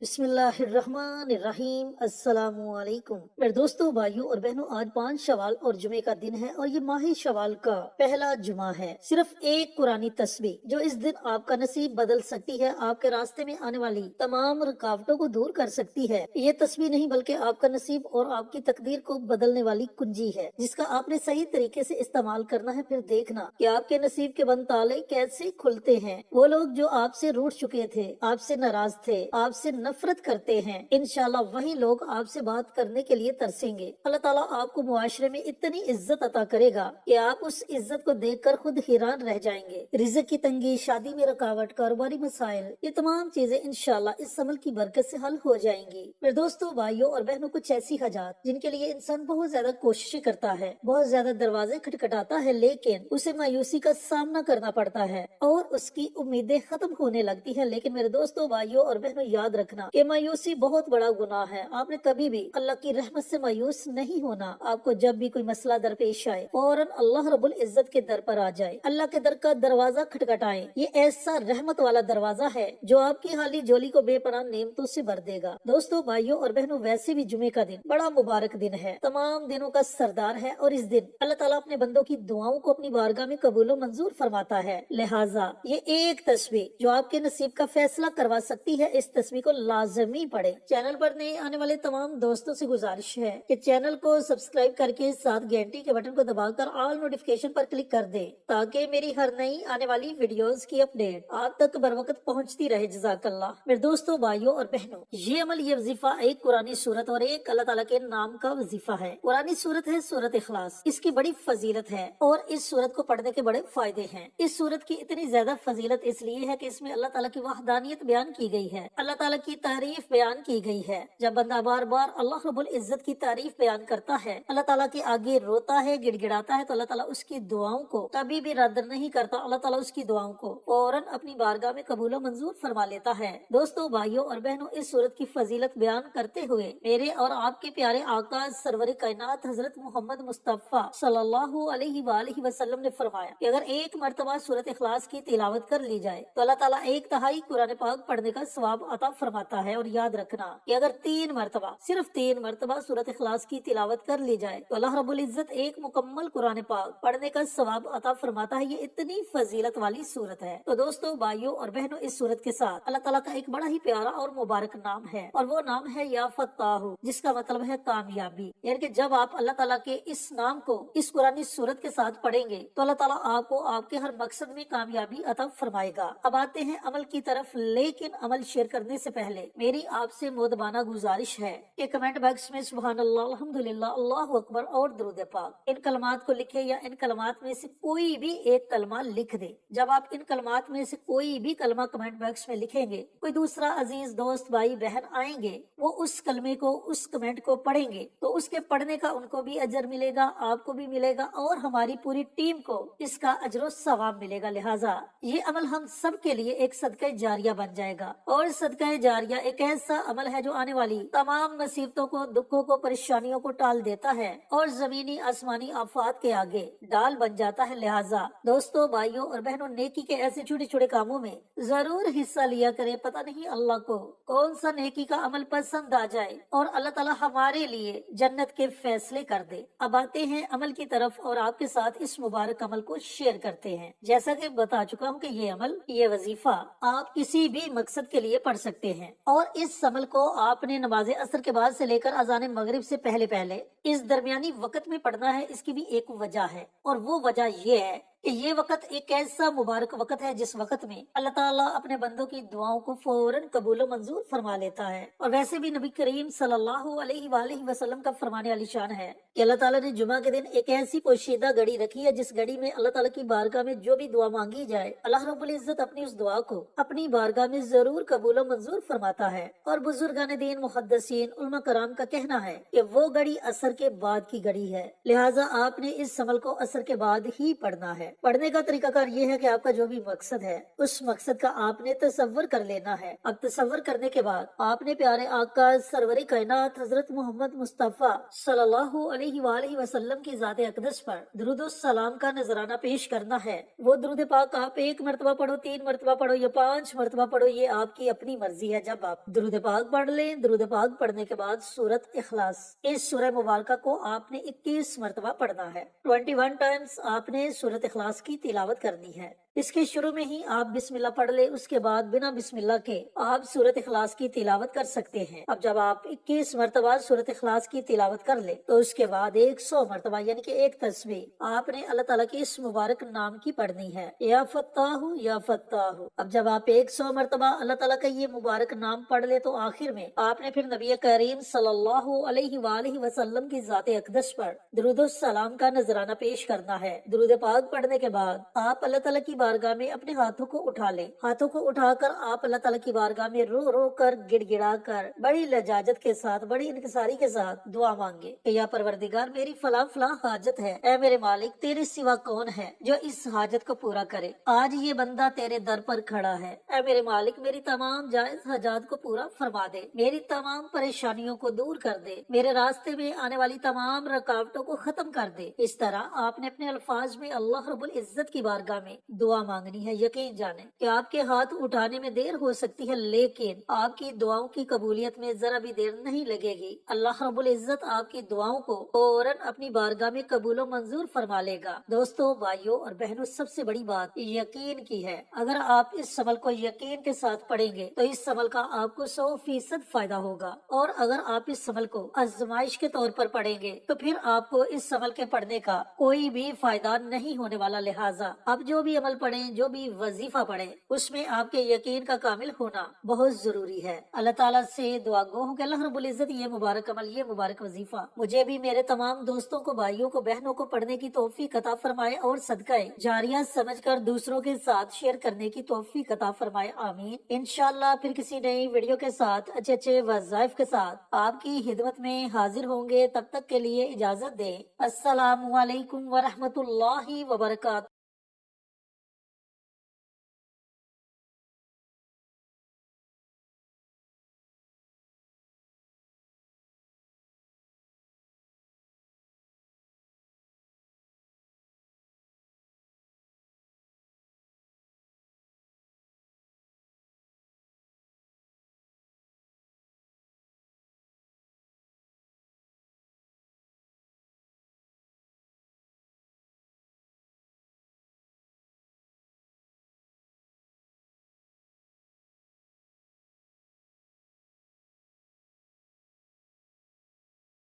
बिस्मिल्लाहिर्रहमानिर्रहीम। अस्सलाम वालेकुम मेरे दोस्तों, भाइयों और बहनों, आज 5 शवाल और जुमे का दिन है और ये माह शवाल का पहला जुमा है। सिर्फ एक कुरानी तस्बीह जो इस दिन आपका नसीब बदल सकती है, आपके रास्ते में आने वाली तमाम रुकावटों को दूर कर सकती है। ये तस्बीह नहीं बल्कि आपका नसीब और आपकी तकदीर को बदलने वाली कुंजी है, जिसका आपने सही तरीके से इस्तेमाल करना है। फिर देखना कि आपके नसीब के बंद ताले कैसे खुलते हैं। वो लोग जो आपसे रूठ चुके थे, आपसे नाराज थे, आपसे नफरत करते हैं, इंशाल्लाह वही लोग आपसे बात करने के लिए तरसेंगे। अल्लाह ताला आपको मुआशरे में इतनी इज्जत अता करेगा कि आप उस इज्जत को देखकर खुद हैरान रह जाएंगे। रिज़्क़ की तंगी, शादी में रुकावट, कारोबारी मसाइल, ये तमाम चीजें इंशाल्लाह इस अमल की बरकत से हल हो जाएंगी। मेरे दोस्तों, भाइयों और बहनों, कुछ ऐसी हाजात जिनके लिए इंसान बहुत ज्यादा कोशिशें करता है, बहुत ज्यादा दरवाजे खटखटाता है, लेकिन उसे मायूसी का सामना करना पड़ता है और उसकी उम्मीदें खत्म होने लगती है। लेकिन मेरे दोस्तों, भाइयों और बहनों, याद रखना कि मायूसी बहुत बड़ा गुनाह है। आपने कभी भी अल्लाह की रहमत से मायूस नहीं होना। आपको जब भी कोई मसला दरपेश आए, फौरन अल्लाह रब्बुल इज्जत के दर पर आ जाए, अल्लाह के दर का दरवाजा खटखटाएं। ये ऐसा रहमत वाला दरवाजा है जो आपकी हाली झोली को बेपनाह नेमतों से भर देगा। दोस्तों, भाइयों और बहनों, वैसे भी जुमे का दिन बड़ा मुबारक दिन है, तमाम दिनों का सरदार है और इस दिन अल्लाह ताला अपने बंदों की दुआओं को अपनी बारगाह में कबूल मंजूर फरमाता है। लिहाजा ये एक तस्बीह जो आपके नसीब का फैसला करवा सकती है, इस तस्बीह को लाजमी पढ़े। चैनल पर नए आने वाले तमाम दोस्तों से गुजारिश है कि चैनल को सब्सक्राइब करके साथ घंटी के बटन को दबाकर ऑल नोटिफिकेशन पर क्लिक कर दें, ताकि मेरी हर नई आने वाली वीडियोस की अपडेट आप तक बर वक्त पहुँचती रहे। जज़ाकल्लाह। मेरे दोस्तों, भाइयों और बहनों, ये अमल, ये वजीफा एक कुरानी सूरत और एक अल्लाह ताला के नाम का वजीफा है। कुरानी सूरत है सूरत इखलास। इसकी बड़ी फजीलत है और इस सूरत को पढ़ने के बड़े फायदे हैं। इस सूरत की इतनी ज्यादा फजीलत इसलिए है कि इसमें अल्लाह ताला की वहदानियत बयान की गई है, अल्लाह ताला की तारीफ बयान की गई है। जब बंदा बार बार अल्लाह रब्बुल इज्जत की तारीफ बयान करता है, अल्लाह ताला के आगे रोता है, गिड़गिड़ाता है, तो अल्लाह ताला उसकी दुआओं को कभी भी रद्द नहीं करता। अल्लाह ताला उसकी दुआओं को फौरन अपनी बारगाह में कबूल मंजूर फरमा लेता है। दोस्तों, भाइयों और बहनों, इस सूरत की फजीलत बयान करते हुए मेरे और आपके प्यारे आका सरवर कायनात हजरत मोहम्मद मुस्तफा सल्लल्लाहु अलैहि वसल्लम ने फरमाया कि अगर एक मर्तबा सूरत इखलास की तिलावत कर ली जाए तो अल्लाह ताला 1/3 कुरान पाक पढ़ने का सवाब अता फरमाता है। और याद रखना कि अगर 3 मर्तबा, सिर्फ 3 मर्तबा सूरत इखलास की तिलावत कर ली जाए तो अल्लाह रब्बुल इज्जत एक मुकम्मल कुरान पाक पढ़ने का सवाब अता फरमाता है। ये इतनी फजीलत वाली सूरत है। तो दोस्तों, भाइयों और बहनों, इस सूरत के साथ अल्लाह ताला का एक बड़ा ही प्यारा और मुबारक नाम है और वो नाम है या फत्ताहु, जिसका मतलब है कामयाबी। यानी कि जब आप अल्लाह ताला के इस नाम को इस कुरानी सूरत के साथ पढ़ेंगे तो अल्लाह ताला आपको आपके हर मकसद में कामयाबी अता फरमाएगा। अब आते हैं अमल की तरफ, लेकिन अमल शेयर करने से पहले मेरी आपसे मोदबाना गुजारिश है कि कमेंट बॉक्स में सुभान अल्लाह, अल्हम्दुलिल्लाह, अल्लाहु अकबर और दुरूद पाक इन कलमात को लिखे या इन कलमात में से कोई भी एक कलमा लिख दे। जब आप इन कलमात में से कोई भी कलमा कमेंट बॉक्स में लिखेंगे, कोई दूसरा अजीज दोस्त भाई बहन आएंगे, वो उस कलमे को, उस कमेंट को पढ़ेंगे तो उसके पढ़ने का उनको भी अजर मिलेगा, आपको भी मिलेगा और हमारी पूरी टीम को इसका अजर सवाब मिलेगा। लिहाजा ये अमल हम सब के लिए एक सदका जारिया बन जाएगा और सदका जारिया एक ऐसा अमल है जो आने वाली तमाम मुसीबतों को, दुखों को, परेशानियों को टाल देता है और जमीनी आसमानी आफात के आगे डाल बन जाता है। लिहाजा दोस्तों, भाइयों और बहनों, नेकी के ऐसे छोटे छोटे कामों में जरूर हिस्सा लिया करें। पता नहीं अल्लाह को कौन सा नेकी का अमल पसंद आ जाए और अल्लाह ताला हमारे लिए जन्नत के फैसले कर दे। अब आते हैं अमल की तरफ और आपके साथ इस मुबारक अमल को शेयर करते हैं। जैसा कि बता चुका हूँ कि ये अमल, ये वजीफा आप किसी भी मकसद के लिए पढ़ सकते हैं और इस अमल को आपने नमाज असर के बाद से लेकर अजान मगरिब से पहले पहले इस दरमियानी वक्त में पढ़ना है। इसकी भी एक वजह है और वो वजह ये है कि ये वक्त एक ऐसा मुबारक वक्त है जिस वक्त में अल्लाह ताला अपने बंदों की दुआओं को फौरन कबूल मंजूर फरमा लेता है। और वैसे भी नबी करीम सल्लल्लाहु अलैहि वसल्लम का फरमाने वाली शान है कि अल्लाह ताला ने जुमा के दिन एक ऐसी पोशीदा घड़ी रखी है जिस घड़ी में अल्लाह ताला की बारगाह में जो भी दुआ मांगी जाए, अल्लाह रब्बुल इज्जत अपनी उस दुआ को अपनी बारगाह में जरूर कबूल मंजूर फरमाता है। और बुजुर्गान दीन, मुहद्दिसीन, उलमा कराम का कहना है कि वो घड़ी असर के बाद की घड़ी है। लिहाजा आपने इस अमल को असर के बाद ही पढ़ना है। पढ़ने का तरीकाकार ये है कि आपका जो भी मकसद है उस मकसद का आपने तसव्वुर कर लेना है। अब तसव्वुर करने के बाद आपने प्यारे आका सरवरी कायनात हजरत मोहम्मद मुस्तफ़ा सल्लल्लाहु अलैहि वालैहि वसल्लम की ज़ाते अक़दस पर दुरूद सलाम का नजराना पेश करना है। वो दुरूद पाक आप 1 मरतबा पढ़ो, 3 मरतबा पढ़ो या 5 मरतबा पढ़ो, ये आपकी अपनी मर्जी है। जब आप दुरूद पाक पढ़ लें, दुरूद पाक पढ़ने के बाद सूरत इखलास, इस सूरह मुबारका को आपने 21 मरतबा पढ़ना है। 21 टाइम्स आपने सूरत इखलास की तिलावत करनी है। इसके शुरू में ही आप बिस्मिल्लाह पढ़ ले, उसके बाद बिना बिस्मिल्लाह के आप सूरत इखलास की तिलावत कर सकते हैं। अब जब आप 21 मरतबा सूरत इखलास की तिलावत कर ले तो उसके बाद 100 मरतबा यानी कि एक तस्बीह आपने अल्लाह ताला के इस मुबारक नाम की पढ़नी है, या फत्ताहु या फत्ताहु। अब जब आप 100 मरतबा अल्लाह ताला का ये मुबारक नाम पढ़ ले तो आखिर में आपने फिर नबी करीम सल्लल्लाहु अलैहि वालैहि वसल्लम की ज़ाते अक़दस पर दुरूद सलाम का नजराना पेश करना है। दुरूद पाक पढ़ने के बाद आप अल्लाह ताला की बारगाह में अपने हाथों को उठा ले। हाथों को उठाकर आप अल्लाह ताला की बारगाह में रो रो कर, गिड़गिड़ा कर, बड़ी लजाजत के साथ, बड़ी इंकिसारी के साथ दुआ मांगे कि या परवरदिगार मेरी फला फला हाजत है, ऐ मेरे मालिक तेरे सिवा कौन है जो इस हाजत को पूरा करे। आज ये बंदा तेरे दर पर खड़ा है, ऐ मेरे मालिक मेरी तमाम जायज हाजात को पूरा फरमा दे, मेरी तमाम परेशानियों को दूर कर दे, मेरे रास्ते में आने वाली तमाम रुकावटों को खत्म कर दे। इस तरह आपने अपने अल्फाज में अल्लाह रब्बुल इज्जत की बारगाह में दुआ मांगनी है। यकीन जाने कि आपके हाथ उठाने में देर हो सकती है, लेकिन आपकी दुआओं की कबूलियत में जरा भी देर नहीं लगेगी। अल्लाह रब्बुल इज्जत आपकी दुआओं को फौरन अपनी बारगाह में कबूलो मंजूर फरमा लेगा। दोस्तों, भाइयों और बहनों, सबसे बड़ी बात यकीन की है। अगर आप इस अमल को यकीन के साथ पढ़ेंगे तो इस अमल का आपको 100% फायदा होगा, और अगर आप इस अमल को आजमाइश के तौर पर पढ़ेंगे तो फिर आपको इस अमल के पढ़ने का कोई भी फायदा नहीं होने वाला। लिहाजा आप जो भी अमल पढ़ें, जो भी वजीफा पढ़ें, उसमें आपके यकीन का कामिल होना बहुत जरूरी है। अल्लाह ताला से दुआ गो हूं कि अल्लाह रब्बुल इज्जत ये मुबारक अमल, ये मुबारक वजीफा मुझे भी, मेरे तमाम दोस्तों को, भाइयों को, बहनों को पढ़ने की तौफीक अता फरमाए और सदकाए जारिया समझकर दूसरों के साथ शेयर करने की तौफीक अता फरमाए। आमीन। इंशाअल्लाह फिर किसी नई वीडियो के साथ, अच्छे अच्छे वज़ाइफ के साथ आपकी खिदमत में हाजिर होंगे। तब तक के लिए इजाजत दें। अस्सलामु अलैकुम व रहमतुल्लाहि व बरकातहू।